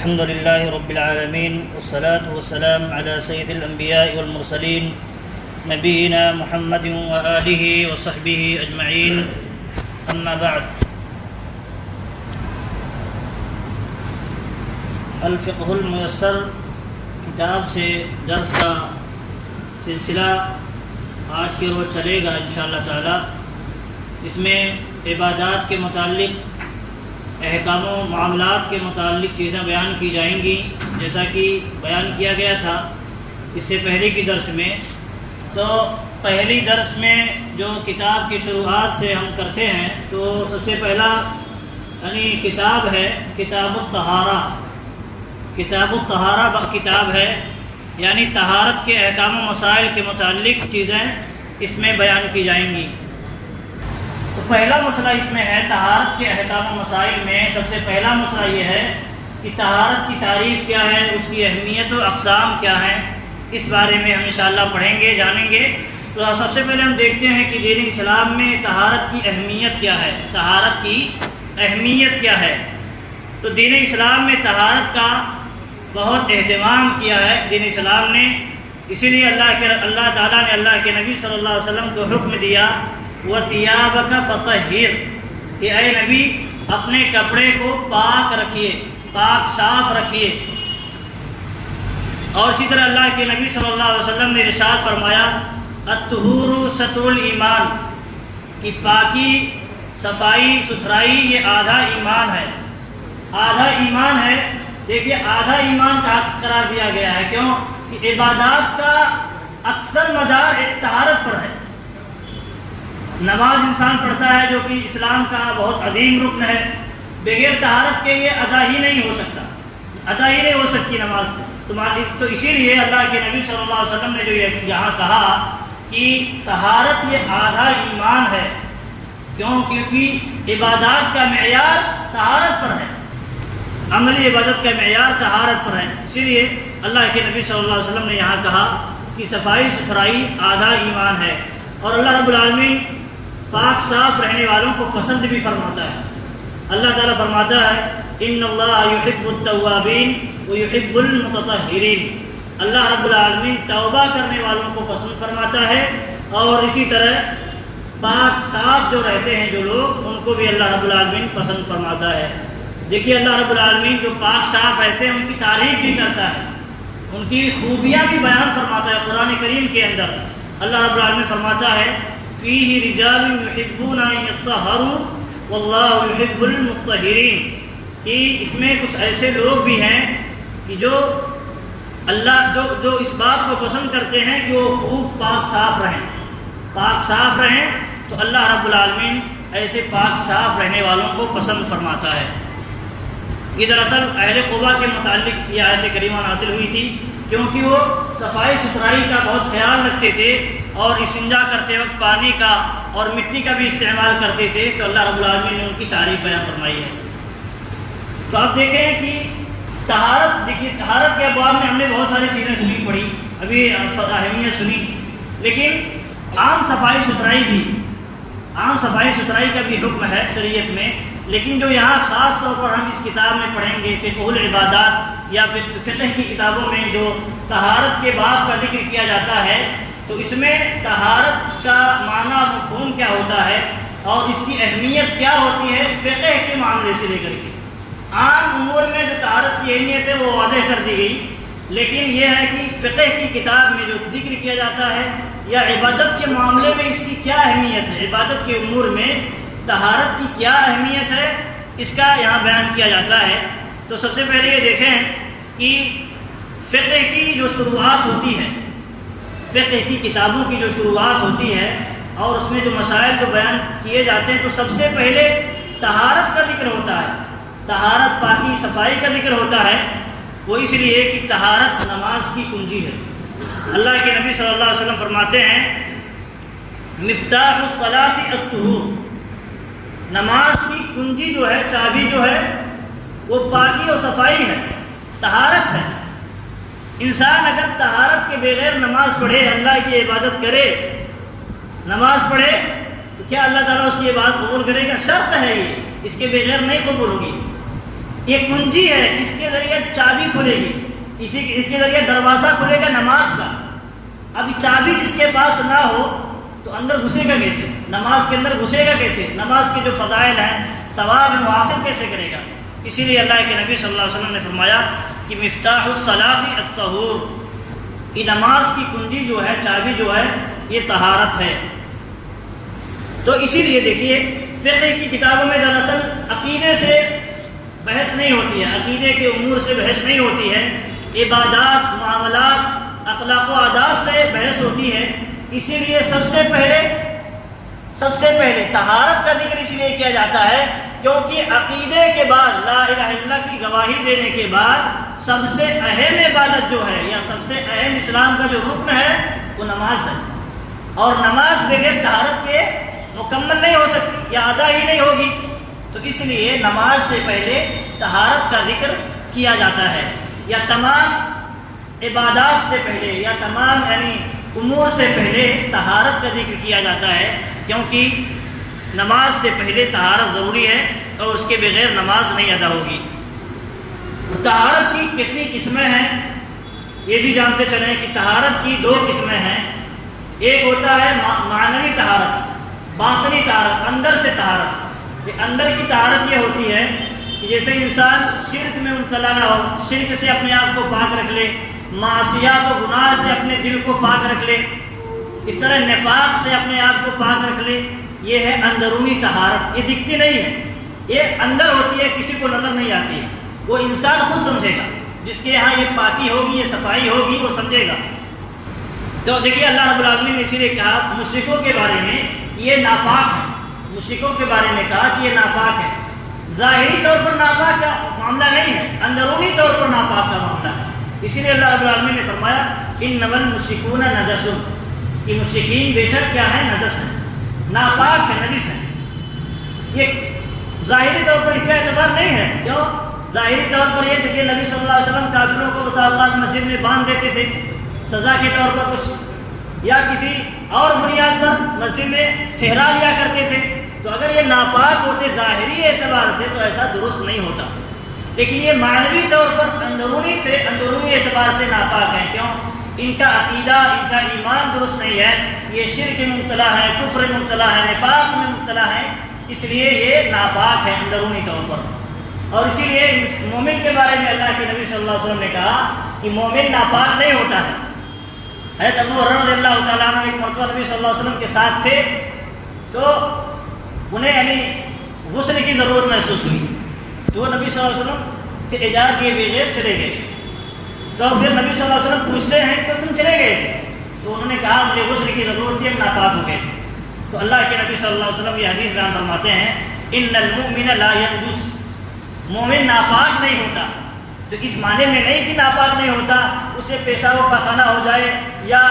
الحمد للہ رب العالمین والصلاة والسلام علی سید الانبیاء والمرسلین نبینا محمد وآلہ وصحبہ اجمعین اما بعد۔ الفقہ المیسر کتاب سے درس کا سلسلہ آج کے روز چلے گا انشاءاللہ تعالی۔ اس میں عبادات کے متعلق، احکام و معاملات کے متعلق چیزیں بیان کی جائیں گی، جیسا کہ بیان کیا گیا تھا اس سے پہلے کی درس میں۔ تو پہلی درس میں جو کتاب کی شروعات سے ہم کرتے ہیں تو سب سے پہلا کتاب ہے کتاب الطہارہ۔ کتاب الطہارہ کتاب ہے، یعنی طہارت کے احکام و مسائل کے متعلق چیزیں اس میں بیان کی جائیں گی۔ تو پہلا مسئلہ اس میں ہے طہارت کے احکام و مسائل میں سب سے پہلا مسئلہ یہ ہے کہ طہارت کی تعریف کیا ہے، اس کی اہمیت و اقسام کیا ہیں، اس بارے میں ہم انشاءاللہ پڑھیں گے، جانیں گے۔ تو سب سے پہلے ہم دیکھتے ہیں کہ دین اسلام میں طہارت کی اہمیت کیا ہے۔ طہارت کی اہمیت کیا ہے؟ تو دین اسلام میں طہارت کا بہت اہتمام کیا ہے دین اسلام نے، اسی لیے اللہ تعالیٰ نے اللہ کے نبی صلی اللہ علیہ وسلم کو حکم دیا وَثِيَابَكَ فَطَهِّرْ کہ اے نبی اپنے کپڑے کو پاک رکھیے، پاک صاف رکھیے۔ اور اسی طرح اللہ کے نبی صلی اللہ علیہ وسلم نے ارشاد فرمایا الطہور شطر الایمان کہ پاکی، صفائی، ستھرائی یہ آدھا ایمان ہے۔ آدھا ایمان ہے۔ دیکھیے آدھا ایمان کا قرار دیا گیا ہے، کیوں کہ عبادات کا اکثر مدار ایک طہارت پر ہے۔ نماز انسان پڑھتا ہے جو کہ اسلام کا بہت عظیم رکن ہے، بغیر طہارت کے یہ ادا ہی نہیں ہو سکتا، ادا ہی نہیں ہو سکتی نماز۔ تو اسی لیے اللہ کے نبی صلی اللہ علیہ وسلم نے جو یہاں کہا کہ طہارت یہ آدھا ایمان ہے، کیونکہ عبادات کا معیار طہارت پر ہے، عملی عبادت کا معیار طہارت پر ہے۔ اسی لیے اللہ کے نبی صلی اللہ علیہ وسلم نے یہاں کہا کہ صفائی ستھرائی آدھا ایمان ہے۔ اور اللہ رب العالمین پاک صاف رہنے والوں کو پسند بھی فرماتا ہے۔ اللہ تعالیٰ فرماتا ہے ان اللہ یحب التوابین ویحب المتطہرین۔ اللہ رب العالمین توبہ کرنے والوں کو پسند فرماتا ہے، اور اسی طرح پاک صاف جو رہتے ہیں جو لوگ، ان کو بھی اللہ رب العالمین پسند فرماتا ہے۔ دیکھیے اللہ رب العالمین جو پاک صاف رہتے ہیں ان کی تعریف بھی کرتا ہے، ان کی خوبیاں بھی بیان فرماتا ہے قرآن کریم کے اندر۔ اللہ رب العالمین فرماتا ہے فیہ رجال یحبون ان یطہروا واللہ یحب المطہرین کہ اس میں کچھ ایسے لوگ بھی ہیں کہ جو اس بات کو پسند کرتے ہیں کہ وہ خوب پاک صاف رہیں، پاک صاف رہیں۔ تو اللہ رب العالمین ایسے پاک صاف رہنے والوں کو پسند فرماتا ہے۔ یہ دراصل اہل قباء کے متعلق یہ آیت کریمہ نازل ہوئی تھی، کیونکہ وہ صفائی ستھرائی کا بہت خیال رکھتے تھے اور استنجا کرتے وقت پانی کا اور مٹی کا بھی استعمال کرتے تھے، تو اللہ رب العالمین نے ان کی تعریف بیان فرمائی ہے۔ تو آپ دیکھیں کہ طہارت، دیکھیے طہارت کے ابواب میں ہم نے بہت ساری چیزیں سنی پڑھی، ابھی اہمیت سنی، لیکن عام صفائی ستھرائی بھی، عام صفائی ستھرائی کا بھی حکم ہے شریعت میں، لیکن جو یہاں خاص طور پر ہم اس کتاب میں پڑھیں گے فقہ العبادات یا فقہ کی کتابوں میں جو طہارت کے باب کا ذکر کیا جاتا ہے، تو اس میں طہارت کا معنی مفہوم کیا ہوتا ہے اور اس کی اہمیت کیا ہوتی ہے فقہ کے معاملے سے لے کر کے۔ عام امور میں جو طہارت کی اہمیت ہے وہ واضح کر دی گئی، لیکن یہ ہے کہ فقہ کی کتاب میں جو ذکر کیا جاتا ہے یا عبادت کے معاملے میں اس کی کیا اہمیت ہے، عبادت کے امور میں طہارت کی کیا اہمیت ہے، اس کا یہاں بیان کیا جاتا ہے۔ تو سب سے پہلے یہ دیکھیں کہ فقہ کی جو شروعات ہوتی ہے، فقہ کی کتابوں کی جو شروعات ہوتی ہے اور اس میں جو مسائل جو بیان کیے جاتے ہیں، تو سب سے پہلے طہارت کا ذکر ہوتا ہے، طہارت پاکی صفائی کا ذکر ہوتا ہے۔ وہ اس لیے کہ طہارت نماز کی کنجی ہے۔ اللہ کے نبی صلی اللہ علیہ وسلم فرماتے ہیں مفتاح الصلاۃ الطہور، نماز کی کنجی جو ہے، چابی جو ہے، وہ پاکی اور صفائی ہے، طہارت ہے۔ انسان اگر طہارت کے بغیر نماز پڑھے، اللہ کی عبادت کرے، نماز پڑھے، تو کیا اللہ تعالیٰ اس کی عبادت قبول کرے گا؟ شرط ہے یہ، اس کے بغیر نہیں قبول ہوگی۔ یہ کنجی ہے، اس کے ذریعے چابی کھلے گی، اس کے ذریعے دروازہ کھلے گا نماز کا۔ اب چابی جس کے پاس نہ ہو تو اندر گھسے گا کیسے؟ نماز کے اندر گھسے گا کیسے؟ نماز کے جو فضائل ہیں، ثواب ہے، وہ حاصل کیسے کرے گا؟ اسی لیے اللہ کے نبی صلی اللہ علیہ وسلم نے فرمایا کہ مفتاح الصلاۃ الطہور، کہ نماز کی کنجی جو ہے، چابی جو ہے، یہ طہارت ہے۔ تو اسی لیے دیکھیے فقہ کی کتابوں میں دراصل عقیدے سے بحث نہیں ہوتی ہے، عقیدے کے امور سے بحث نہیں ہوتی ہے، عبادات، معاملات، اخلاق و آداب سے بحث ہوتی ہے۔ اسی لیے سب سے پہلے طہارت کا ذکر اس لیے کیا جاتا ہے کیونکہ عقیدے کے بعد، لا الہ الا اللہ کی گواہی دینے کے بعد سب سے اہم عبادت جو ہے یا سب سے اہم اسلام کا جو رکن ہے وہ نماز ہے، اور نماز بغیر طہارت کے مکمل نہیں ہو سکتی یا ادا ہی نہیں ہوگی۔ تو اس لیے نماز سے پہلے طہارت کا ذکر کیا جاتا ہے، یا تمام عبادات سے پہلے یا تمام یعنی امور سے پہلے طہارت کا ذکر کیا جاتا ہے، کیونکہ نماز سے پہلے طہارت ضروری ہے اور اس کے بغیر نماز نہیں ادا ہوگی۔ طہارت کی کتنی قسمیں ہیں یہ بھی جانتے چلیں کہ طہارت کی 2 قسمیں ہیں۔ ایک ہوتا ہے معنوی طہارت، باطنی طہارت، اندر سے طہارت۔ یہ اندر کی طہارت یہ ہوتی ہے کہ جیسے انسان شرک میں مبتلا نہ ہو، شرک سے اپنے آپ کو پاک رکھ لے، معصیات و گناہ سے اپنے دل کو پاک رکھ لے، اس طرح نفاق سے اپنے آپ کو پاک رکھ لے، یہ ہے اندرونی طہارت۔ یہ دکھتی نہیں ہے، یہ اندر ہوتی ہے، کسی کو نظر نہیں آتی ہے، وہ انسان خود سمجھے گا، جس کے یہاں یہ پاکی ہوگی، یہ صفائی ہوگی، وہ سمجھے گا۔ تو دیکھیے اللہ رب العالمین نے اسی لیے کہا مشرکوں کے بارے میں کہ یہ ناپاک ہے، مشرکوں کے بارے میں کہا کہ یہ ناپاک ہے۔ ظاہری طور پر ناپاک کا معاملہ نہیں ہے، اندرونی طور پر ناپاک کا معاملہ ہے۔ اسی لیے اللہ رب العالمین نے فرمایا انما المشرکون نجس، کہ مشرکین بے شک کیا ہے؟ نجس ہے، ناپاک ہے، نجس ہے۔ یہ ظاہری طور پر اس کا اعتبار نہیں ہے، کیوں؟ ظاہری طور پر یہ تھا کہ نبی صلی اللہ علیہ وسلم کافروں کو بسا اوقات مسجد میں باندھ دیتے تھے سزا کے طور پر کچھ، یا کسی اور بنیاد پر مسجد میں ٹھہرا لیا کرتے تھے۔ تو اگر یہ ناپاک ہوتے ظاہری اعتبار سے تو ایسا درست نہیں ہوتا، لیکن یہ معنوی طور پر اندرونی اعتبار سے ناپاک ہیں۔ کیوں؟ ان کا عقیدہ، ان کا ایمان درست نہیں ہے، یہ شرک میں مبتلا ہے، کفر میں مبتلا ہے، نفاق میں مبتلا ہے، اس لیے یہ ناپاک ہے اندرونی طور پر۔ اور اسی لیے مومن کے بارے میں اللہ کے نبی صلی اللہ علیہ وسلم نے کہا کہ مومن ناپاک نہیں ہوتا ہے۔ حضرت ابو ہریرہ رضی اللہ تعالیٰ عنہ ایک مرتبہ نبی صلی اللہ علیہ وسلم کے ساتھ تھے، تو انہیں یعنی غسل کی ضرورت محسوس ہوئی، تو وہ نبی صلی اللہ علیہ وسلم پھر اجازت دیے بغیر چلے گئے تھے۔ تو پھر نبی صلی اللہ علیہ وسلم پوچھتے ہیں کہ تم چلے گئے تھے؟ تو انہوں نے کہا مجھے غسل کی ضرورت تھی، ہم ناپاک ہو گئے تھے۔ تو اللہ کے نبی صلی اللہ علیہ وسلم یہ حدیث بیان فرماتے ہیں ان المؤمن لا ينجس، مومن ناپاک نہیں ہوتا۔ تو اس معنی میں نہیں کہ ناپاک نہیں ہوتا اسے پیشاب و پاخانہ ہو جائے یا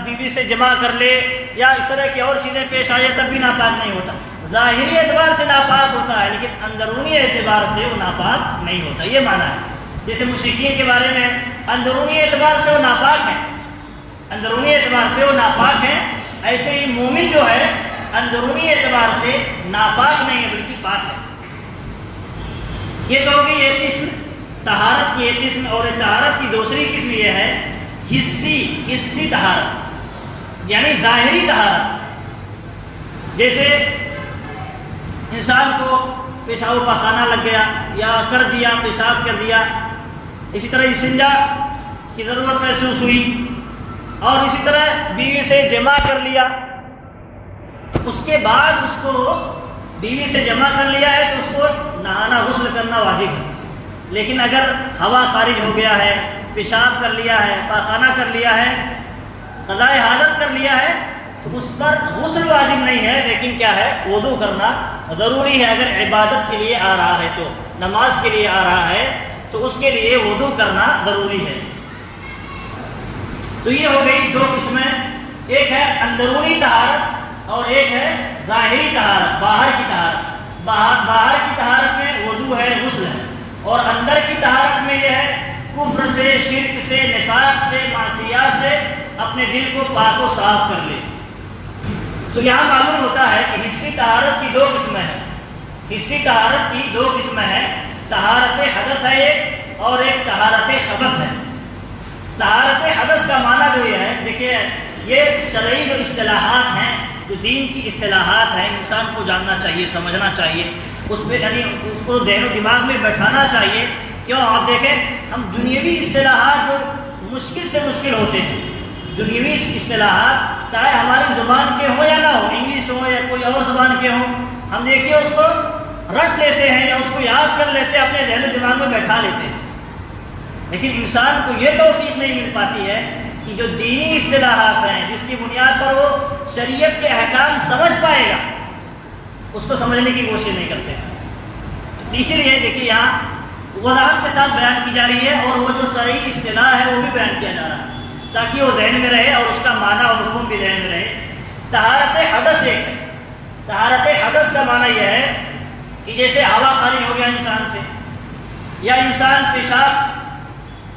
بیوی سے جمع کر لے یا اس طرح کی اور چیزیں پیش آ جائے تب بھی ناپاک نہیں ہوتا۔ ظاہری اعتبار سے ناپاک ہوتا ہے لیکن اندرونی اعتبار سے وہ ناپاک نہیں ہوتا، یہ معنی ہے۔ جیسے مشرکین کے بارے میں اندرونی اعتبار سے وہ ناپاک ہیں، اندرونی اعتبار سے وہ ناپاک ہیں، ایسے ہی مومن جو ہے اندرونی اعتبار سے ناپاک نہیں ہے بلکہ پاک ہے۔ یہ تو ہوگی ایک قسم طہارت کی ایک قسم، اور طہارت کی دوسری قسم یہ ہے حسی طہارت، یعنی ظاہری طہارت۔ جیسے انسان کو پیشاب و پاخانہ لگ گیا یا کر دیا، پیشاب کر دیا، اسی طرح استنجا کی ضرورت محسوس ہوئی، اور اسی طرح بیوی سے جمع کر لیا، اس کے بعد اس کو بیوی سے جمع کر لیا ہے تو اس کو نہانا، غسل کرنا واجب ہے۔ لیکن اگر ہوا خارج ہو گیا ہے، پیشاب کر لیا ہے، پاخانہ کر لیا ہے، قضاء حاجت کر لیا ہے تو اس پر غسل واجب نہیں ہے، لیکن کیا ہے؟ وضو کرنا ضروری ہے۔ اگر عبادت کے لیے آ رہا ہے تو، نماز کے لیے آ رہا ہے تو اس کے لیے وضو کرنا ضروری ہے۔ تو یہ ہو گئی 2 قسمیں، ایک ہے اندرونی طہارت اور ایک ہے ظاہری طہارت، باہر کی طہارت۔ باہر کی طہارت میں وضو ہے، غسل ہے، اور اندر کی طہارت میں یہ ہے کفر سے، شرک سے، نفاق سے، معصیات سے اپنے دل کو پاک و صاف کر لے۔ تو یہاں معلوم ہوتا ہے کہ حسی طہارت کی 2 قسمیں ہیں، حسی طہارت کی 2 قسمیں ہیں، طہارت حدث ہے ایک، اور ایک طہارت خبث ہے۔ طہارت حدث کا معنی جو یہ ہے، دیکھیے یہ شرعی جو اصطلاحات ہیں، جو دین کی اصطلاحات ہیں، انسان کو جاننا چاہیے، سمجھنا چاہیے، اس پہ یعنی اس کو ذہن و دماغ میں بیٹھانا چاہیے۔ کیوں؟ آپ دیکھیں ہم دنیاوی اصطلاحات جو مشکل سے مشکل ہوتے ہیں، دنیاوی اصطلاحات چاہے ہماری زبان کے ہوں یا نہ ہو، انگلش ہو یا کوئی اور زبان کے ہوں، ہم دیکھیے اس کو رٹ لیتے ہیں یا اس کو یاد کر لیتے ہیں، اپنے ذہن و دماغ میں بیٹھا لیتے ہیں۔ لیکن انسان کو یہ توفیق نہیں مل پاتی ہے کہ جو دینی اصطلاحات ہیں، جس کی بنیاد پر وہ شریعت کے احکام سمجھ پائے گا، اس کو سمجھنے کی کوشش نہیں کرتے۔ اسی لیے دیکھیے یہاں وضاحت کے ساتھ بیان کی جا رہی ہے، اور وہ جو شرعی اصطلاح ہے وہ بھی بیان کیا جا رہا ہے تاکہ وہ ذہن میں رہے اور اس کا معنی اور مفہوم بھی ذہن میں رہے۔ طہارت حدث ایک ہے۔ طہارت حدث کا معنی یہ ہے کہ جیسے ہوا خارج ہو گیا انسان سے، یا انسان پیشاب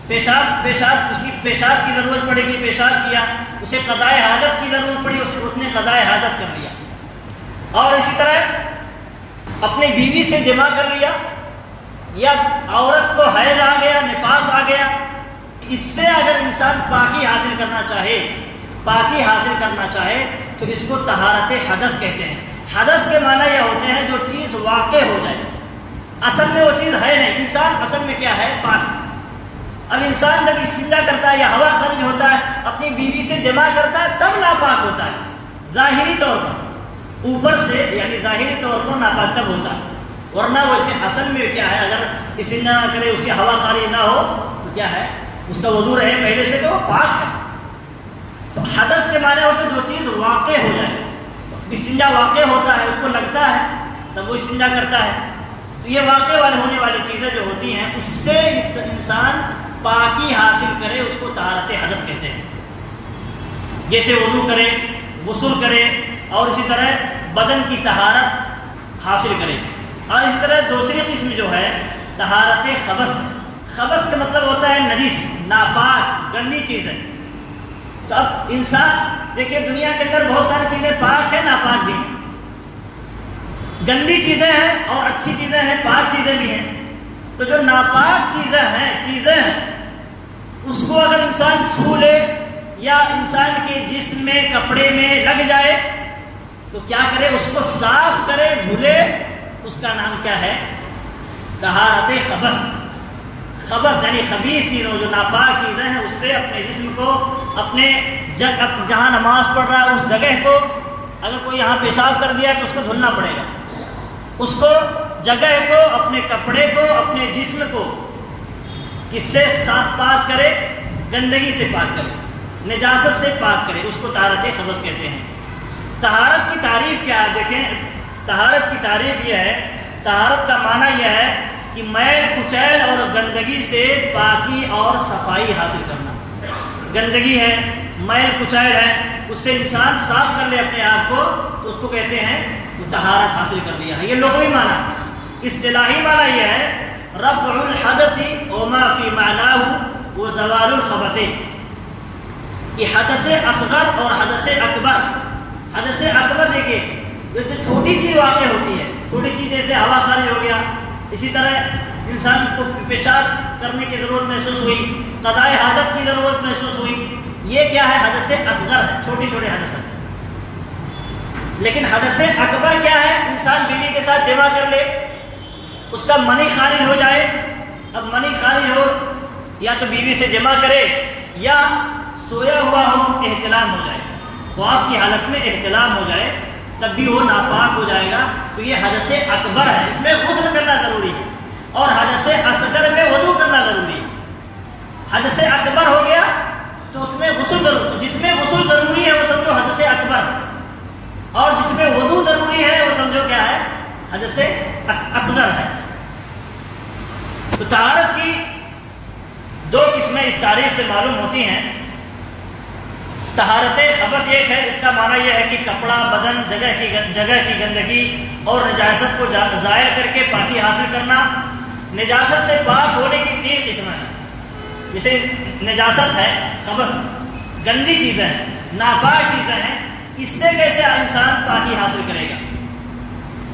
اس کی پیشاب کی ضرورت پڑے گی، پیشاب کیا، اسے قضائے حاجت کی ضرورت پڑی، اس نے قضائے حاجت کر لیا۔ اور اسی طرح اپنی بیوی سے جمع کر لیا، یا عورت کو حیض آ گیا، نفاس آ گیا، اس سے اگر انسان پاکی حاصل کرنا چاہے تو اس کو طہارت حدث کہتے ہیں۔ حدث کے معنی یہ ہوتے ہیں جو چیز واقع ہو جائے، اصل میں وہ چیز ہے نہیں، انسان اصل میں کیا ہے؟ پاک۔ اب انسان جب استنجا کرتا ہے یا ہوا خارج ہوتا ہے، اپنی بیوی سے جمع کرتا ہے، تب ناپاک ہوتا ہے ظاہری طور پر، اوپر سے یعنی ظاہری طور پر ناپاک تب ہوتا ہے، ورنہ وہ اسے اصل میں کیا ہے؟ اگر استنجا نہ کرے، اس کی ہوا خارج نہ ہو تو کیا ہے؟ اس کا وضو رہے پہلے سے تو وہ پاک ہے۔ تو حدث کے معنی ہوتے جو چیز واقع ہو جائے، استنجا واقع ہوتا ہے، اس کو لگتا ہے تب وہ استنجا کرتا ہے۔ تو یہ واقع ہونے والی چیزیں جو ہوتی ہیں، اس سے انسان پاکی حاصل کرے، اس کو طہارت حدث کہتے ہیں۔ جیسے وضو کرے، غسل کرے، اور اسی طرح بدن کی طہارت حاصل کرے۔ اور اسی طرح دوسری قسم جو ہے طہارت خبث۔ خبث کا مطلب ہوتا ہے نجس، ناپاک، گندی چیز ہے۔ تو اب انسان دیکھیے دنیا کے اندر بہت ساری چیزیں پاک ہیں، ناپاک بھی ہیں، گندی چیزیں ہیں اور اچھی چیزیں ہیں، پاک چیزیں بھی ہیں۔ تو جو ناپاک چیزیں ہیں اس کو اگر انسان چھو لے یا انسان کے جسم میں، کپڑے میں لگ جائے تو کیا کرے؟ اس کو صاف کرے، دھلے، اس کا نام کیا ہے؟ طہارت خبث۔ خبث یعنی خبیث چیزوں، جو ناپاک چیزیں ہیں، اس سے اپنے جسم کو، اپنے جہاں نماز پڑھ رہا ہے اس جگہ کو، اگر کوئی یہاں پیشاب کر دیا تو اس کو دھلنا پڑے گا، اس کو جگہ کو، اپنے کپڑے کو، اپنے جسم کو کس سے پاک کرے؟ گندگی سے پاک کرے، نجاست سے پاک کرے، اس کو طہارت خبث کہتے ہیں۔ طہارت کی تعریف کیا ہے؟ دیکھیں طہارت کی تعریف یہ ہے، طہارت کا معنی یہ ہے کہ میل کچیل اور گندگی سے پاکی اور صفائی حاصل کرنا۔ گندگی ہے، میل کچیل ہے، اس سے انسان صاف کر لے اپنے آپ کو، تو اس کو کہتے ہیں وہ طہارت حاصل کر لیا ہے۔ یہ لغوی معنی۔ اصطلاحی معنی یہ ہے رفع الحدث وما فی معناہ وزوال الخبث۔ یہ حدث اصغر اور حدث اکبر۔ حدث اکبر دیکھیے جو چھوٹی چیز واقع ہوتی ہے، چھوٹی چیز جیسے ہوا خارج ہو گیا، اسی طرح انسان کو پیشاب کرنے کی ضرورت محسوس ہوئی، قضائے حاجت کی ضرورت محسوس ہوئی، یہ کیا ہے؟ حدث اصغر ہے، چھوٹی چھوٹی حدث ہے۔ لیکن حدث اکبر کیا ہے؟ انسان بیوی کے ساتھ جمع کر لے، اس کا منی خارج ہو جائے۔ اب منی خارج ہو، یا تو بیوی سے جمع کرے یا سویا ہوا ہو، احتلام ہو جائے، خواب کی حالت میں احتلام ہو جائے، تب بھی وہ ناپاک ہو جائے گا۔ تو یہ حدث اکبر ہے، اس میں غسل کرنا ضروری ہے، اور حدث اصغر میں وضو کرنا ضروری ہے۔ حدث اکبر ہو گیا تو اس میں غسل ضروری، جس میں غسل ضروری ہے وہ سمجھو حدث اکبر، اور جس میں وضو ضروری ہے وہ سمجھو کیا ہے؟ حدث اصغر ہے۔ تو طہارت کی دو قسمیں اس تعریف سے معلوم ہوتی ہیں۔ طہارت خبث ایک ہے، اس کا معنی یہ ہے کہ کپڑا، بدن، جگہ کی گندگی اور نجاست کو زائل کر کے پاکی حاصل کرنا۔ نجاست سے پاک ہونے کی تین قسمیں ہیں۔ جیسے نجاست ہے، خبث گندی چیزیں ہیں، ناپاک چیزیں ہیں، اس سے کیسے انسان پاکی حاصل کرے گا؟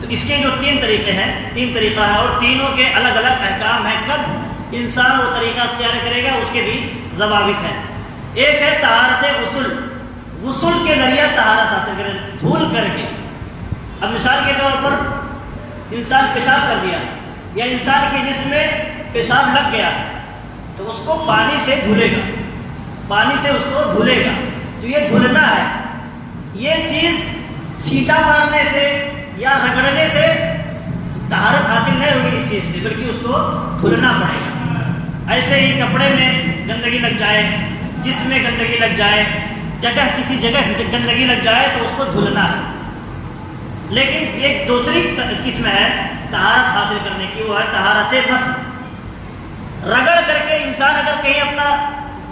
تو اس کے جو 3 طریقے ہیں، 3 طریقہ ہے، اور تینوں کے الگ الگ احکام ہیں۔ کب انسان وہ طریقہ اختیار کرے گا اس کے بھی ضوابط ہیں۔ ایک ہے طہارت غسل، غسل کے ذریعہ طہارت حاصل کرے، دھول کر کے۔ اب مثال کے طور پر انسان پیشاب کر دیا یا انسان کے جسم میں پیشاب لگ گیا ہے تو اس کو پانی سے دھلے گا، پانی سے اس کو دھلے گا۔ تو یہ دھلنا ہے، یہ چیز چھینٹا مارنے سے یا رگڑنے سے طہارت حاصل نہیں ہوگی اس چیز سے، بلکہ اس کو دھلنا پڑے گا۔ ایسے ہی کپڑے میں گندگی لگ جائے، جسم میں گندگی لگ جائے، کسی جگہ گندگی لگ جائے تو اس کو دھلنا ہے۔ لیکن ایک دوسری قسم ہے طہارت حاصل کرنے کی، وہ ہے طہارت مسح۔ رگڑ کر کے انسان اگر کہیں اپنا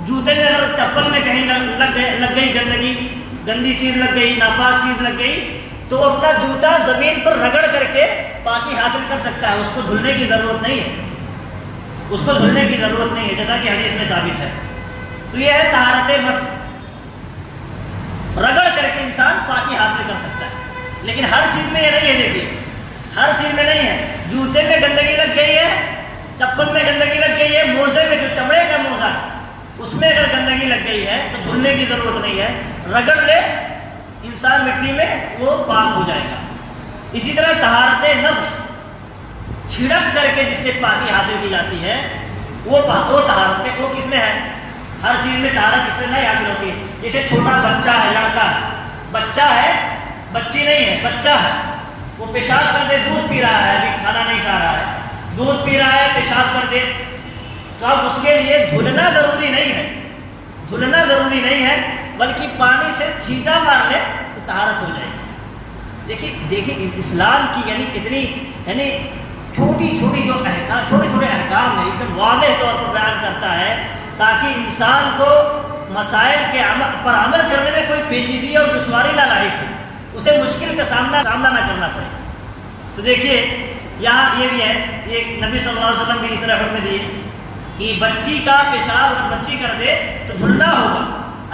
جوتے میں اگر چپل میں کہیں لگ گئی گندگی، گندی چیز لگ گئی، ناپاک چیز لگ گئی، تو اپنا جوتا زمین پر رگڑ کر کے پاکی حاصل کر سکتا ہے، اس کو دھلنے کی ضرورت نہیں ہے، اس کو دھلنے کی ضرورت نہیں ہے، جیسا کہ حدیث میں ثابت ہے۔ تو یہ ہے طہارت مسح، رگڑ کر کے انسان پاکی حاصل کر سکتا ہے۔ لیکن ہر چیز میں یہ نہیں ہے، دیکھیے ہر چیز میں نہیں ہے۔ جوتے میں گندگی لگ گئی ہے، چپل میں گندگی لگ گئی ہے، موزے میں جو چمڑے کا موزہ ہے اس میں اگر گندگی لگ گئی ہے تو دھلنے کی ضرورت نہیں ہے، رگڑ لے انسان مٹی میں، وہ پاک ہو جائے گا۔ اسی طرح طہارت نفس، چھڑک کر کے جس سے پاکی حاصل کی جاتی ہے وہ طہارت کے وہ کس میں ہے؟ ہر چیز میں طہارت اس سے نہیں حاصل ہوتی۔ جیسے چھوٹا بچہ ہے، لڑکا ہے، بچہ ہے، بچی نہیں ہے، بچہ ہے، وہ پیشاب کر دے، دودھ پی رہا ہے، ابھی کھانا نہیں کھا رہا ہے، دودھ پی رہا ہے، پیشاب کر دے، تو اب اس کے لیے دھلنا ضروری نہیں ہے، دھلنا ضروری نہیں ہے، بلکہ پانی سے چھینٹا مار لے تو طہارت ہو جائے گی۔ دیکھیے اسلام کی یعنی چھوٹی چھوٹی جو احکام، چھوٹے چھوٹے احکام ہے، ایک دم واضح طور پر بیان کرتا ہے تاکہ انسان کو مسائل کے پر عمل کرنے میں کوئی پیچیدگی اور دشواری نہ لاحق ہو، اسے مشکل کا سامنا نہ کرنا پڑے۔ تو دیکھیے یہاں یہ بھی ہے، یہ نبی صلی اللہ علیہ وسلم بھی اس طرح حکم دیے کہ بچی کا پیشاب اگر بچی کر دے تو دھلنا ہوگا،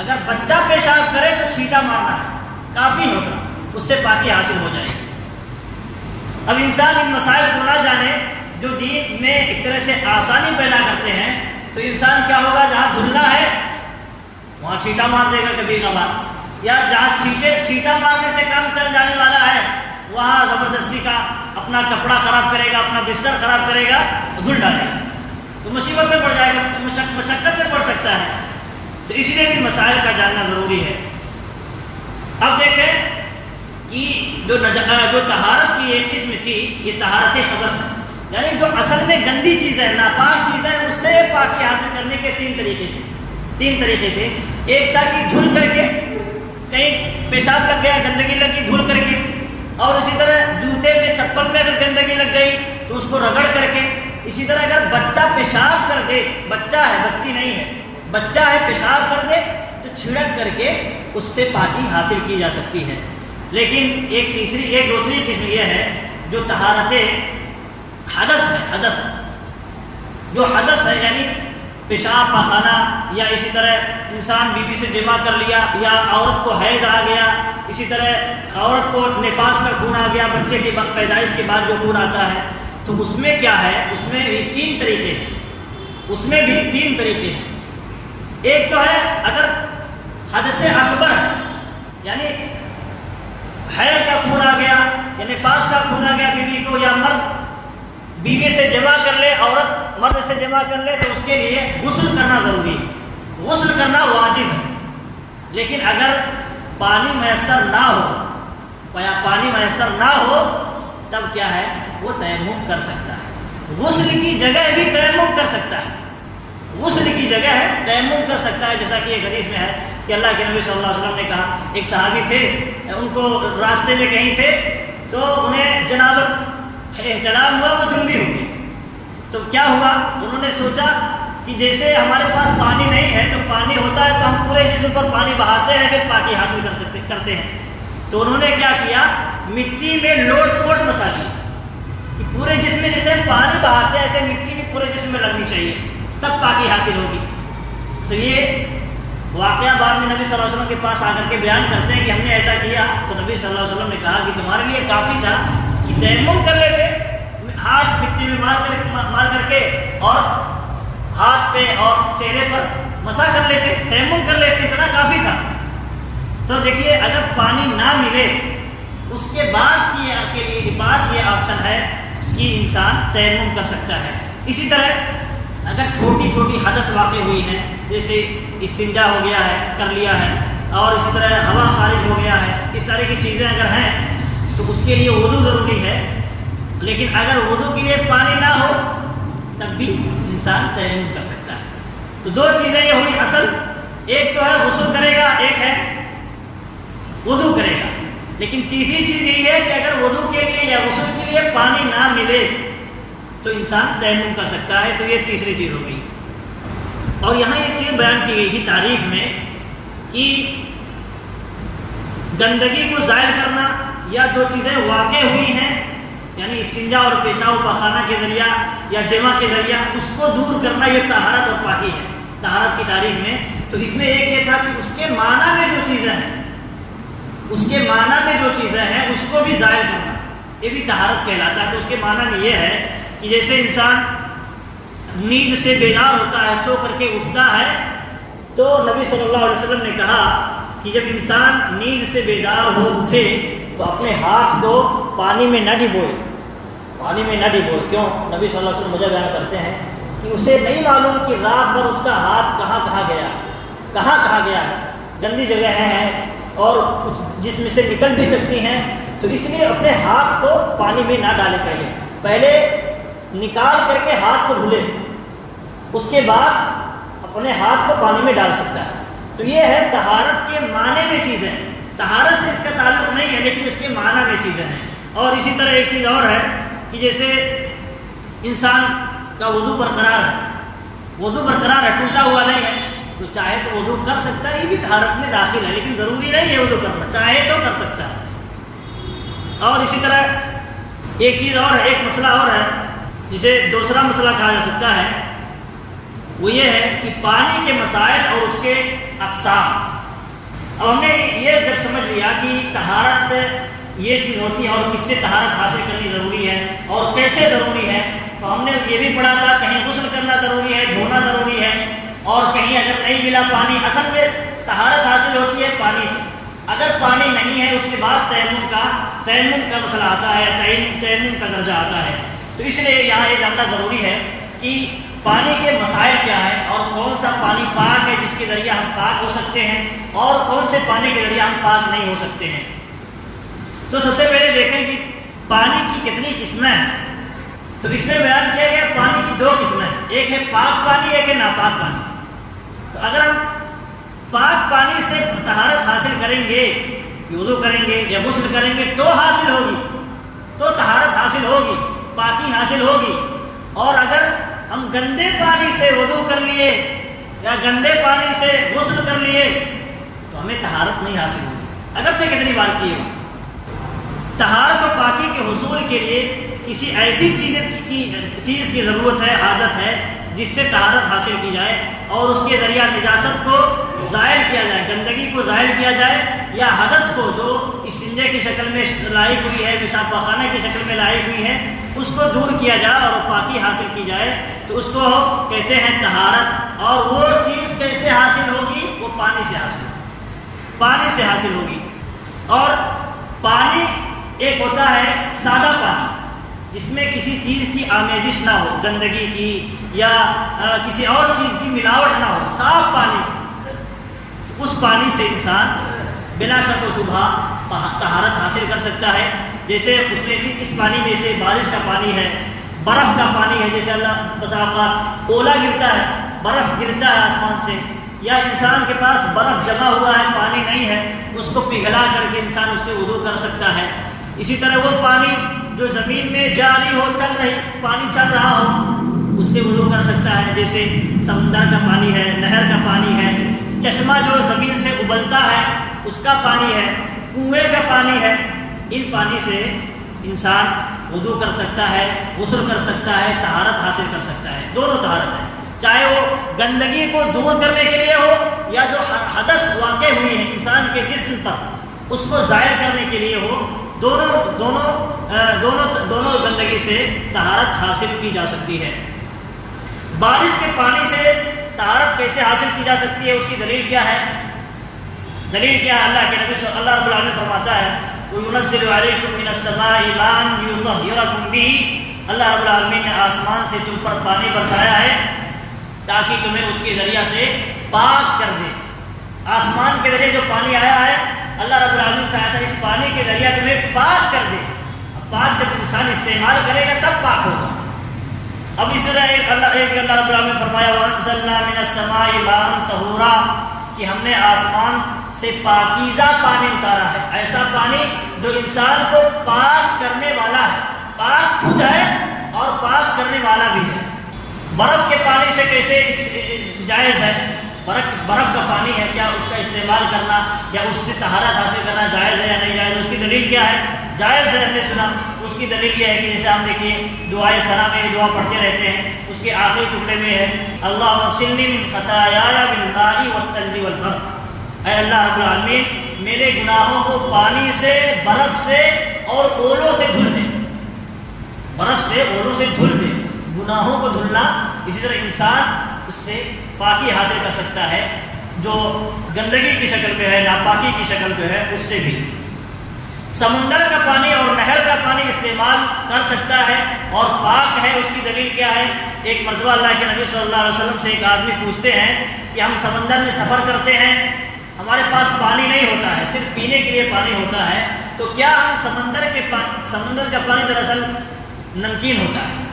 اگر بچہ پیشاب کرے تو چھینٹا مارنا ہے، کافی ہوگا، اس سے پاکی حاصل ہو جائے گی۔ اب انسان ان مسائل کو نہ جانے جو دین میں ایک طرح سے آسانی پیدا کرتے ہیں، تو انسان کیا ہوگا، جہاں دھلنا ہے وہاں چھینٹا مار دے گا کبھی کبھار، یا جہاں چھینٹا مارنے سے کام چل جانے والا ہے وہاں زبردستی کا اپنا کپڑا خراب کرے گا، اپنا بستر خراب کرے گا، دھل ڈالے گا، تو مصیبت میں پڑ جائے گا، مشقت میں پڑ سکتا ہے۔ تو اسی لیے بھی مسائل کا جاننا ضروری ہے۔ اب دیکھیں کہ جو طہارت کی ایک قسم تھی، یہ طہارت خبث ہے، یعنی جو اصل میں گندی چیز ہے، ناپاک چیز ہے، اس سے پاکی حاصل کرنے کے 3 طریقے تھے۔ ایک تھا کہ دھل کر کے، کہیں پیشاب لگ گیا، گندگی لگی، دھل کر کے، اور اسی طرح جوتے میں چپل میں اگر گندگی لگ گئی تو اس کو رگڑ کر کے۔ اسی طرح اگر بچہ پیشاب کر دے، بچہ ہے، بچی نہیں ہے، بچہ ہے، پیشاب کر دے تو چھڑک کر کے اس سے پاکی حاصل کی جا سکتی ہے۔ لیکن ایک دوسری قسم یہ ہے جو طہارت حدث ہے، جو حدث ہے یعنی پیشاب پاخانہ، یا اسی طرح انسان بیوی سے جمع کر لیا، یا عورت کو حیض آ گیا، اسی طرح عورت کو نفاس کا خون آ گیا، بچے کی پیدائش کے بعد جو خون آتا ہے، تو اس میں کیا ہے، اس میں بھی 3 طریقے ہیں۔ ایک تو ہے اگر حدث اکبر ہے، یعنی حیض کا خون آ گیا یا نفاس کا خون آ گیا بیوی کو، یا مرد بیوی سے جمع کر لے، عورت مرد سے جمع کر لے، تو اس کے لیے غسل کرنا ضروری ہے، غسل کرنا واجب ہے۔ لیکن اگر پانی میسر نہ ہو تب کیا ہے، وہ تیمم کر سکتا ہے، غسل کی جگہ بھی تیمم کر سکتا ہے، کر سکتا ہے، جیسا کہ ایک حدیث میں ہے کہ اللہ کے نبی صلی اللہ علیہ وسلم نے کہا، ایک صحابی تھے، ان کو راستے میں کہیں تھے تو انہیں احتلام ہوا، وہ جنبی ہو گئی، تو کیا ہوا، انہوں نے سوچا کہ جیسے ہمارے پاس پانی نہیں ہے، تو پانی ہوتا ہے تو ہم پورے جسم پر پانی بہاتے ہیں، پھر پاکی حاصل کرتے ہیں، تو انہوں نے کیا کیا، مٹی میں لوٹ پوٹ مچا لی کہ پورے جسم میں جیسے پانی بہاتے ہیں ایسے مٹی بھی پورے جسم میں لگنی چاہیے، تب پاکی حاصل ہوگی۔ تو یہ واقعہ بعد میں نبی صلی اللہ علیہ وسلم کے پاس آ کر کے بیان کرتے ہیں کہ ہم نے ایسا کیا، تو نبی صلی اللہ علیہ وسلم نے کہا کہ تمہارے لیے کافی تھا کہ تیمم کر لیتے، ہاتھ مٹی میں مار کر کے اور ہاتھ پہ اور چہرے پر مسح کر لیتے، تیمم کر لیتے، اتنا کافی تھا۔ تو دیکھیے اگر پانی نہ ملے اس کے بعد کے لیے بعد یہ آپشن ہے کہ انسان تیمم کر سکتا ہے۔ اسی طرح اگر چھوٹی چھوٹی حدث واقع ہوئی ہیں، جیسے استنجا ہو گیا ہے، کر لیا ہے، اور اسی طرح ہوا خارج ہو گیا ہے، اس طرح کی چیزیں اگر ہیں تو اس کے لیے وضو ضروری ہے۔ لیکن اگر وضو کے لیے پانی نہ ہو تب بھی انسان تیمم کر سکتا ہے۔ تو دو چیزیں یہ ہوئی اصل، ایک تو ہے غسل کرے گا، ایک ہے وضو کرے گا۔ لیکن تیسری چیز یہی ہے کہ اگر وضو کے لیے یا غسل کے لیے پانی نہ ملے تو انسان تیمم کر سکتا ہے۔ تو یہ تیسری چیز ہو گئی۔ اور یہاں ایک چیز بیان کی گئی تھی تاریخ میں کہ گندگی کو زائل کرنا یا جو چیزیں واقع ہوئی ہیں، یعنی استنجا اور پیشاب و پاخانہ کے ذریعہ یا جمع کے ذریعہ، اس کو دور کرنا یہ طہارت اور پاکی ہے طہارت کی تاریخ میں۔ تو اس میں ایک یہ تھا کہ اس کے معنی میں جو چیزیں ہیں، اس کے معنی میں جو چیزیں ہیں اس کو بھی زائل کرنا، یہ بھی طہارت کہلاتا ہے۔ تو اس کے معنی میں یہ ہے کہ جیسے انسان نیند سے بیدار ہوتا ہے، سو کر کے اٹھتا ہے، تو نبی صلی اللہ علیہ وسلم نے کہا کہ جب انسان نیند سے بیدار ہو اٹھے تو اپنے ہاتھ کو پانی میں نہ ڈبوئے، پانی میں نہ ڈبوئے۔ کیوں؟ نبی صلی اللہ علیہ وسلم وجہ بیان کرتے ہیں کہ اسے نہیں معلوم کہ رات بھر اس کا ہاتھ کہاں گیا ہے، گندی جگہ ہیں اور کچھ جسم سے نکل بھی سکتی ہیں، تو اس لیے اپنے ہاتھ کو پانی میں نہ ڈالے، پہلے نکال کر کے ہاتھ کو دھلے، اس کے بعد اپنے ہاتھ کو پانی میں ڈال سکتا ہے۔ تو یہ ہے طہارت کے معنی میں چیزیں، طہارت سے اس کا تعلق نہیں ہے لیکن اس کے معنی میں چیزیں ہیں۔ اور اسی طرح ایک چیز اور ہے کہ جیسے انسان کا وضو برقرار ہے، ٹوٹا ہوا نہیں ہے، تو چاہے تو وضو کر سکتا ہے، یہ بھی طہارت میں داخل ہے، لیکن ضروری نہیں ہے وضو کرنا، چاہے تو کر سکتا ہے۔ اور اسی طرح ایک چیز اور ہے، ایک مسئلہ اور ہے جسے دوسرا مسئلہ کہا جا سکتا ہے، وہ یہ ہے کہ پانی کے مسائل اور اس کے اقسام۔ اب ہم نے یہ جب سمجھ لیا کہ طہارت یہ چیز ہوتی ہے اور کس سے طہارت حاصل کرنی ضروری ہے اور کیسے ضروری ہے، تو ہم نے یہ بھی پڑھا تھا کہیں غسل کرنا ضروری ہے، دھونا ضروری ہے، اور کہیں اگر نہیں ملا پانی، اصل میں طہارت حاصل ہوتی ہے پانی سے۔ اگر پانی نہیں ہے اس کے بعد تیمم کا مسئلہ آتا ہے، تیمم کا درجہ آتا ہے۔ تو اس لیے یہاں یہ جاننا ضروری ہے کہ پانی کے مسائل کیا ہے اور کون سا پانی پاک ہے جس کے ذریعے ہم پاک ہو سکتے ہیں اور کون سے پانی کے ذریعے ہم پاک نہیں ہو سکتے ہیں۔ تو سب سے پہلے دیکھیں کہ پانی کی کتنی قسمیں ہیں۔ تو اس میں بیان کیا گیا پانی کی دو قسمیں ہیں، ایک ہے پاک پانی، ایک ہے ناپاک پانی۔ تو اگر ہم پاک پانی سے طہارت حاصل کریں گے، وضو کریں گے یا غسل کریں گے تو حاصل ہوگی، تو طہارت حاصل ہوگی، پاکی حاصل ہوگی۔ اور اگر ہم گندے پانی سے وضو کر لیے یا گندے پانی سے غسل کر لیے تو ہمیں طہارت نہیں حاصل ہوگی، اگرچہ کتنی بار کی ہو۔ طہارت و پاکی کے حصول کے لیے کسی ایسی چیز کی ضرورت ہے، حاجت ہے جس سے طہارت حاصل کی جائے اور اس کے ذریعہ نجاست کو زائل کیا جائے، گندگی کو زائل کیا جائے، یا حدث کو جو استنجے کی شکل میں لاحق ہوئی ہے، پیشاب پاخانہ کی شکل میں لاحق ہوئی ہے، اس کو دور کیا جائے اور پاکی حاصل کی جائے، تو اس کو کہتے ہیں طہارت۔ اور وہ چیز کیسے حاصل ہوگی؟ وہ پانی سے حاصل ہوگی۔ اور پانی ایک ہوتا ہے سادہ پانی جس میں کسی چیز کی آمیزش نہ ہو، گندگی کی یا کسی اور چیز کی ملاوٹ نہ ہو، صاف پانی، تو اس پانی سے انسان بلا شک و شبہ طہارت حاصل کر سکتا ہے۔ جیسے اس میں اس پانی میں سے بارش کا پانی ہے، برف کا پانی ہے، جیسے اللہ بسا اوقات اولا گرتا ہے، برف گرتا ہے آسمان سے، یا انسان کے پاس برف جمع ہوا ہے، پانی نہیں ہے، اس کو پگھلا کر کے انسان اس سے وضو کر سکتا ہے۔ اسی طرح وہ پانی جو زمین میں جاری ہو، پانی چل رہا ہو، اس سے وضو کر سکتا ہے، جیسے سمندر کا پانی ہے، نہر کا پانی ہے، چشمہ جو زمین سے ابلتا ہے اس کا پانی ہے، کنویں کا پانی ہے، ان پانی سے انسان وضو کر سکتا ہے، غسل کر سکتا ہے، طہارت حاصل کر سکتا ہے۔ دونوں طہارت ہے، چاہے وہ گندگی کو دور کرنے کے لیے ہو یا جو حدث واقع ہوئی ہے انسان کے جسم پر اس کو ظاہر کرنے کے لیے ہو، دونوں گندگی سے طہارت حاصل کی جا سکتی ہے۔ بارش کے پانی سے طہارت کیسے حاصل کی جا سکتی ہے، اس کی دلیل کیا ہے؟ دلیل کیا ہے؟ اللہ کے نبی اللہ رب العالمین فرماتا ہے وَيُنَزِّلُ عَلَيْكُم مِّنَ السَّمَاءِ مَاءً لِيُطَهِّرَكُم بِهِ، اللہ رب العالمین نے آسمان سے تم پر پانی برسایا ہے تاکہ تمہیں اس کے ذریعہ سے پاک کر دے۔ آسمان کے ذریعے جو پانی آیا ہے اللہ رب العالمین چاہتا ہے اس پانی کے ذریعہ تمہیں پاک کر دے۔ پاک جب انسان استعمال کرے گا تب پاک ہوگا۔ اب اس طرح اللہ رب العالمین نے فرمایا وَأَنزَلْنَا مِنَ السَّمَاءِ مَاءً طَهُورًا، کہ ہم نے آسمان سے پاکیزہ پانی اتارا ہے، ایسا پانی جو انسان کو پاک کرنے والا ہے، پاک خود ہے اور پاک کرنے والا بھی ہے۔ برف کے پانی سے کیسے جائز ہے؟ برف کا پانی ہے، کیا اس کا استعمال کرنا یا اس سے طہارت حاصل کرنا جائز ہے یا نہیں جائز ہے؟ اس کی دلیل کیا ہے؟ جائز ہے، ہم نے سنا۔ اس کی دلیل یہ ہے کہ جیسے ہم دیکھیے دعائے خلا میں دعا پڑھتے رہتے ہیں، اس کے آخری ٹکڑے میں ہے اللہم اغسلنی من خطایایا بالماء والثلج والبرد، اے اللہ رب العالمین میرے گناہوں کو پانی سے، برف سے اور اولوں سے دھل دے۔ برف سے اولوں سے دھل دے، گناہوں کو دھلنا۔ اسی طرح انسان اس سے پاکی حاصل کر سکتا ہے جو گندگی کی شکل میں ہے، ناپاکی کی شکل میں ہے، اس سے بھی۔ سمندر کا پانی اور نہر کا پانی استعمال کر سکتا ہے اور پاک ہے، اس کی دلیل کیا ہے؟ ایک مرتبہ اللہ کے نبی صلی اللہ علیہ وسلم سے ایک آدمی پوچھتے ہیں کہ ہم سمندر میں سفر کرتے ہیں، ہمارے پاس پانی نہیں ہوتا ہے، صرف پینے کے لیے پانی ہوتا ہے، تو کیا ہم سمندر کا پانی دراصل نمکین ہوتا ہے،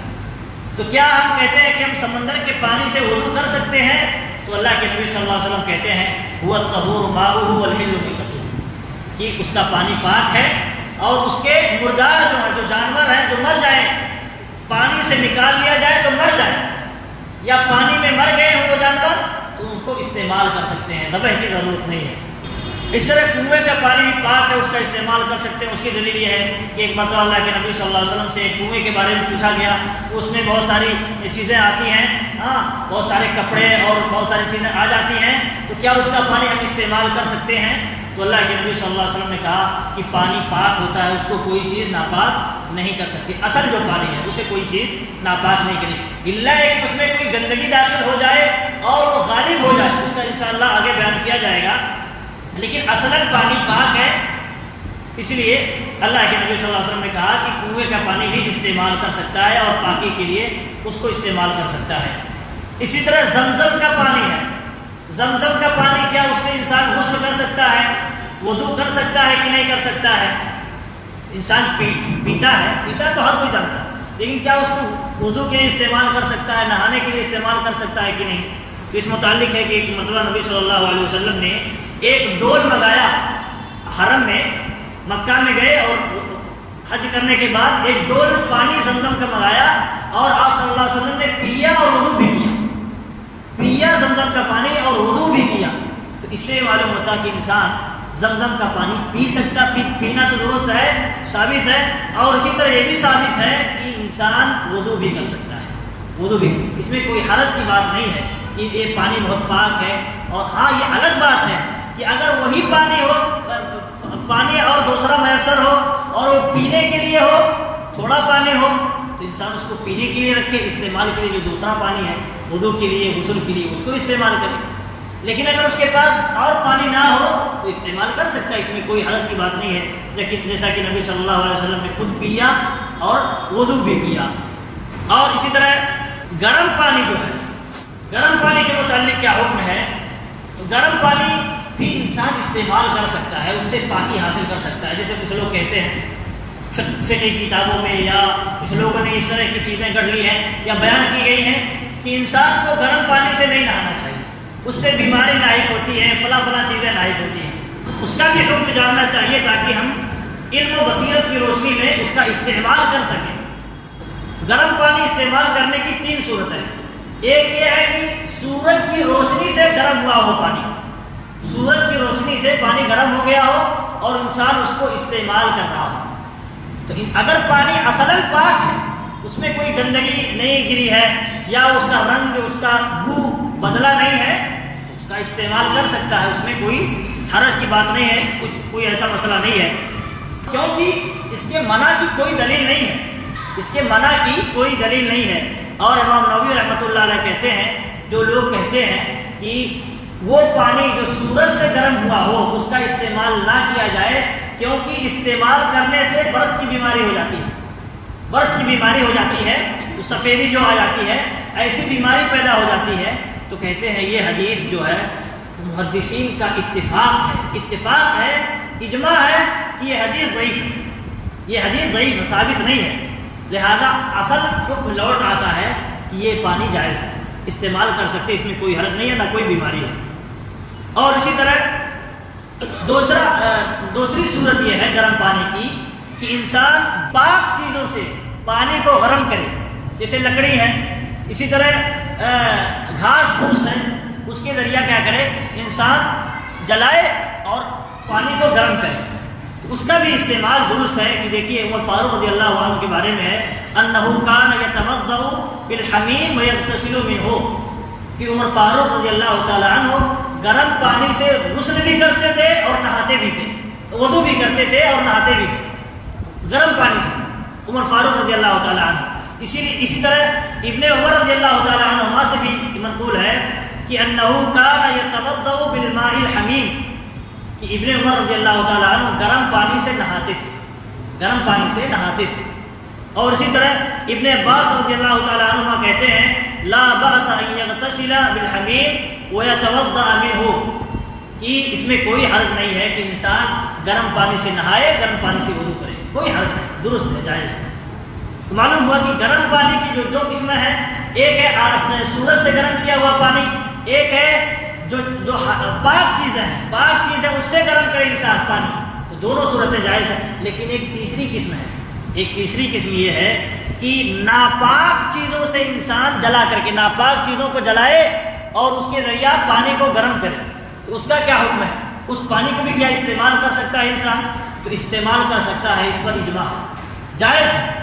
تو کیا ہم کہتے ہیں کہ ہم سمندر کے پانی سے وضو کر سکتے ہیں؟ تو اللہ کے نبی صلی اللہ علیہ وسلم کہتے ہیں هو الطہور ماؤہ والحل میتتہ، کہ اس کا پانی پاک ہے اور اس کے مردار جو ہے، جو جانور ہیں جو مر جائیں، پانی سے نکال لیا جائے تو مر جائیں، یا پانی میں مر گئے ہوں وہ جانور تو اس کو استعمال کر سکتے ہیں، ذبح کی ضرورت نہیں ہے۔ اس طرح کنویں کا پانی بھی پاک ہے، اس کا استعمال کر سکتے ہیں۔ اس کی دلیل یہ ہے کہ ایک مرتبہ اللہ کے نبی صلی اللہ علیہ وسلم سے ایک کنویں کے بارے میں پوچھا گیا، تو اس میں بہت ساری چیزیں آتی ہیں، بہت سارے کپڑے اور بہت ساری چیزیں آ جاتی ہیں، تو کیا اس کا پانی ہم استعمال کر سکتے ہیں؟ تو اللہ کے نبی صلی اللہ علیہ وسلم نے کہا کہ پانی پاک ہوتا ہے، اس کو کوئی چیز ناپاک نہیں کر سکتی، اصل جو پانی ہے اسے کوئی چیز ناپاک نہیں کرے، الا ہے کہ اس میں کوئی گندگی داخل ہو جائے اور وہ غالب ہو جائے، اس کا انشاءاللہ آگے بیان کیا جائے گا، لیکن اصلاً پانی پاک ہے۔ اس لیے اللہ کے نبی صلی اللہ علیہ وسلم نے کہا کہ کنویں کا پانی بھی استعمال کر سکتا ہے اور پاکی کے لیے اس کو استعمال کر سکتا ہے۔ اسی طرح زمزم کا پانی ہے، زمزم کا پانی کیا اس سے انسان غسل کر سکتا ہے، وضو کر سکتا ہے کہ نہیں کر سکتا ہے؟ انسان پیتا ہے تو ہر کوئی جانتا ہے، لیکن کیا اس کو وضو کے لیے استعمال کر سکتا ہے، نہانے کے لیے استعمال کر سکتا ہے کہ نہیں؟ تو اس متعلق ہے کہ ایک مرتبہ نبی صلی اللہ علیہ وسلم نے ایک ڈول منگایا، حرم میں مکہ میں گئے اور حج کرنے کے بعد ایک ڈول پانی زمزم کا منگایا اور آپ صلی اللہ علیہ وسلم نے پیا اور وضو بھی پیا زمزم کا پانی اور وضو بھی کیا۔ تو اس سے معلوم ہوتا کہ انسان زمزم کا پانی پی سکتا، پینا تو درست ہے، ثابت ہے، اور اسی طرح یہ بھی ثابت ہے کہ انسان وضو بھی کر سکتا ہے، وضو بھی، اس میں کوئی حرج کی بات نہیں ہے کہ یہ پانی بہت پاک ہے۔ اور ہاں یہ الگ بات ہے کہ اگر وہی پانی ہو، پانی اور دوسرا میسر ہو اور وہ پینے کے لیے ہو، تھوڑا پانی ہو، تو انسان اس کو پینے کے لیے رکھے، استعمال کے لیے جو دوسرا پانی ہے وضو کے لیے، غسل کے لیے، اس کو استعمال کرے۔ لیکن اگر اس کے پاس اور پانی نہ ہو تو استعمال کر سکتا ہے، اس میں کوئی حرج کی بات نہیں ہے، لیکن جیسا کہ نبی صلی اللہ علیہ وسلم نے خود پیا اور وضو بھی کیا۔ اور اسی طرح گرم پانی جو ہے، گرم پانی کے متعلق کیا حکم ہے؟ تو گرم پانی بھی انسان استعمال کر سکتا ہے، اس سے پاکی حاصل کر سکتا ہے۔ جیسے کچھ لوگ کہتے ہیں فقہ کتابوں میں یا کچھ لوگوں نے اس طرح کی چیزیں گڑھ لی ہیں یا بیان کی گئی ہیں کہ انسان کو گرم پانی سے نہیں نہانا چاہیے، اس سے بیماری لاحق ہوتی ہے، فلاں چیزیں لاحق ہوتی ہیں، اس کا بھی حکم جاننا چاہیے تاکہ ہم علم و بصیرت کی روشنی میں اس کا استعمال کر سکیں۔ گرم پانی استعمال کرنے کی 3 صورتیں ہیں۔ ایک یہ ہے کہ سورج کی روشنی سے گرم ہوا ہو پانی، سورج کی روشنی سے پانی گرم ہو گیا ہو اور انسان اس کو استعمال کر رہا ہو، تو اگر پانی اصلاً پاک ہے، اس میں کوئی گندگی نہیں گری ہے یا اس کا رنگ، اس کا بو بدلا نہیں ہے، تو اس کا استعمال کر سکتا ہے، اس میں کوئی حرج کی بات نہیں ہے، کوئی ایسا مسئلہ نہیں ہے۔ کیونکہ اس کے منع کی کوئی دلیل نہیں ہے، اس کے منع کی کوئی دلیل نہیں ہے۔ اور امام نووی رحمۃ اللہ علیہ کہتے ہیں جو لوگ کہتے ہیں کہ وہ پانی جو سورج سے گرم ہوا ہو اس کا استعمال نہ کیا جائے کیونکہ استعمال کرنے سے برس کی بیماری ہو جاتی ہے، برس کی بیماری ہو جاتی ہے، سفیدی جو آ جاتی ہے، ایسی بیماری پیدا ہو جاتی ہے، تو کہتے ہیں یہ حدیث جو ہے محدثین کا اتفاق ہے، اجماع ہے کہ یہ حدیث ضعیف ہے، یہ حدیث ضعیف ثابت نہیں ہے، لہذا اصل حکم لوٹ آتا ہے کہ یہ پانی جائز ہے، استعمال کر سکتے، اس میں کوئی حرج نہیں ہے، نہ کوئی بیماری ہے۔ اور اسی طرح دوسری صورت یہ ہے گرم پانی کی کہ انسان پاک چیزوں سے پانی کو گرم کرے، جیسے لکڑی ہے، اسی طرح گھاس پھوس ہے، اس کے ذریعہ کیا کرے انسان جلائے اور پانی کو گرم کرے، تو اس کا بھی استعمال درست ہے۔ کہ دیکھیے عمر فاروق رضی اللہ عنہ کے بارے میں ہے انہ کان یتوضأ بالحمیم ویغتسل منہ، کہ عمر فاروق رضی اللہ تعالی عنہ گرم پانی سے غسل بھی کرتے تھے اور نہاتے بھی تھے، وضو بھی کرتے تھے اور نہاتے بھی تھے گرم پانی سے، عمر فاروق رضی اللہ تعالی عنہ۔ اسی طرح ابن عمر رضی اللہ تعالی عنہما سے بھی منقول ہے کہ انہ کان یتوضأ بالماء الحمیم، کہ ابن عمر رضی اللہ تعالی عنہ گرم پانی سے نہاتے تھے، گرم پانی سے نہاتے تھے۔ اور اسی طرح ابن عباس رضی اللہ تعالی عنہما کہتے ہیں لا بأس ان یغتسل بالحمیم ویتوضأ منہ، کہ اس میں کوئی حرج نہیں ہے کہ انسان گرم پانی سے نہائے، گرم پانی سے وضو کرے، کوئی حرج نہیں، درست ہے، جائز ہے۔ تو معلوم ہوا کہ گرم پانی کی جو دو قسمیں ہیں، ایک ہے سورج سے گرم کیا ہوا پانی، ایک ہے جو پاک چیزیں ہیں، پاک چیز ہے اس سے گرم کرے انسان پانی، تو دونوں صورتیں جائز ہیں۔ لیکن ایک تیسری قسم ہے، ایک تیسری قسم یہ ہے کہ ناپاک چیزوں سے انسان جلا کر کے، ناپاک چیزوں کو جلائے اور اس کے ذریعہ پانی کو گرم کرے، تو اس کا کیا حکم ہے؟ اس پانی کو بھی کیا استعمال کر سکتا ہے انسان؟ تو استعمال کر سکتا ہے، اس پر اجماع ہے، جائز ہے۔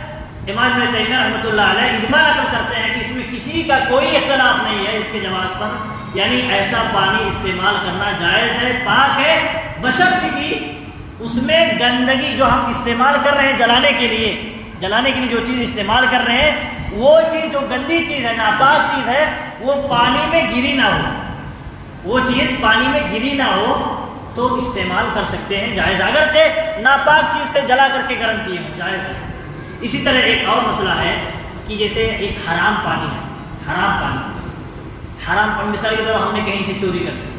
امام ابن تیمیہ رحمۃ اللہ علیہ اجماع نقل کرتے ہیں کہ اس میں کسی کا کوئی اختلاف نہیں ہے اس کے جواز پر، یعنی ایسا پانی استعمال کرنا جائز ہے، پاک ہے، بشرط کہ اس میں گندگی جو ہم استعمال کر رہے ہیں جلانے کے لیے جو چیز استعمال کر رہے ہیں، وہ چیز جو گندی چیز ہے، ناپاک چیز ہے، وہ پانی میں گری نہ ہو، وہ چیز پانی میں گری نہ ہو تو استعمال کر سکتے ہیں، جائز، اگرچہ ناپاک چیز سے جلا کر کے گرم کیے ہوں، جائز ہے۔ اسی طرح ایک اور مسئلہ ہے کہ جیسے ایک حرام پانی ہے، حرام پانی مثال کے طور پر ہم نے کہیں سے چوری کر لی،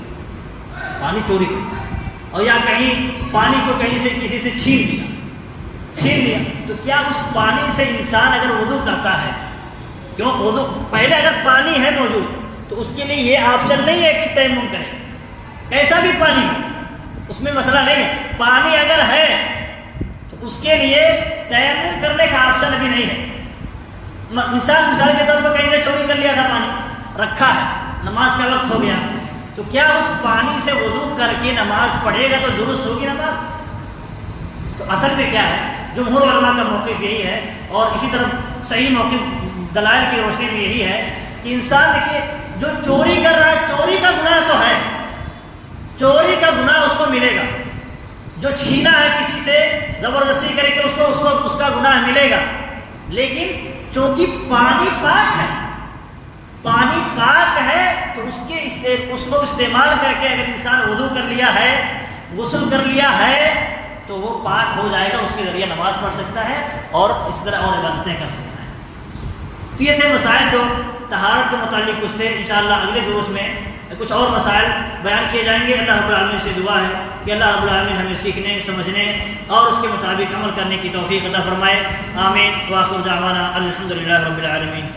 پانی چوری کر لیا، اور یا کہیں پانی کو کہیں سے کسی سے چھین لیا، تو کیا اس پانی سے انسان اگر وضو کرتا ہے، کیوں وضو پہلے اگر پانی ہے موجود تو اس کے لیے یہ آپشن نہیں ہے کہ تیمم کرے، کیسا بھی پانی اس میں مسئلہ نہیں ہے، پانی اگر ہے تو اس کے لیے تیمم کرنے کا آپشن ابھی نہیں ہے۔ مثال کے طور پر کہیں سے چوری کر لیا تھا، پانی رکھا ہے، نماز کا وقت ہو گیا، تو کیا اس پانی سے وضو کر کے نماز پڑھے گا تو درست ہوگی نماز؟ تو اصل میں کیا ہے، جمہور علماء کا موقف یہی ہے، اور اسی طرح صحیح موقف دلائل کی روشنی میں یہی ہے کہ انسان دیکھیے جو چوری کر رہا ہے، چوری کا گناہ تو ہے، چوری کا گناہ اس کو ملے گا، جو چھینا ہے کسی سے زبردستی کرے کہ اس کا گناہ ملے گا، لیکن چونکہ پانی پاک ہے تو اس کو استعمال کر کے اگر انسان وضو کر لیا ہے، غسل کر لیا ہے، تو وہ پاک ہو جائے گا، اس کے ذریعے نماز پڑھ سکتا ہے اور اس طرح اور عبادتیں کر سکتا ہے۔ تو یہ تھے مسائل جو طہارت کے متعلق کچھ تھے، انشاءاللہ اگلے دروس میں کچھ اور مسائل بیان کیے جائیں گے۔ اللہ رب العالمین سے دعا ہے کہ اللہ رب العالمین ہمیں سیکھنے، سمجھنے اور اس کے مطابق عمل کرنے کی توفیق عطا فرمائے، آمین۔ وآخر دعوانا الحمدللہ رب العالمین۔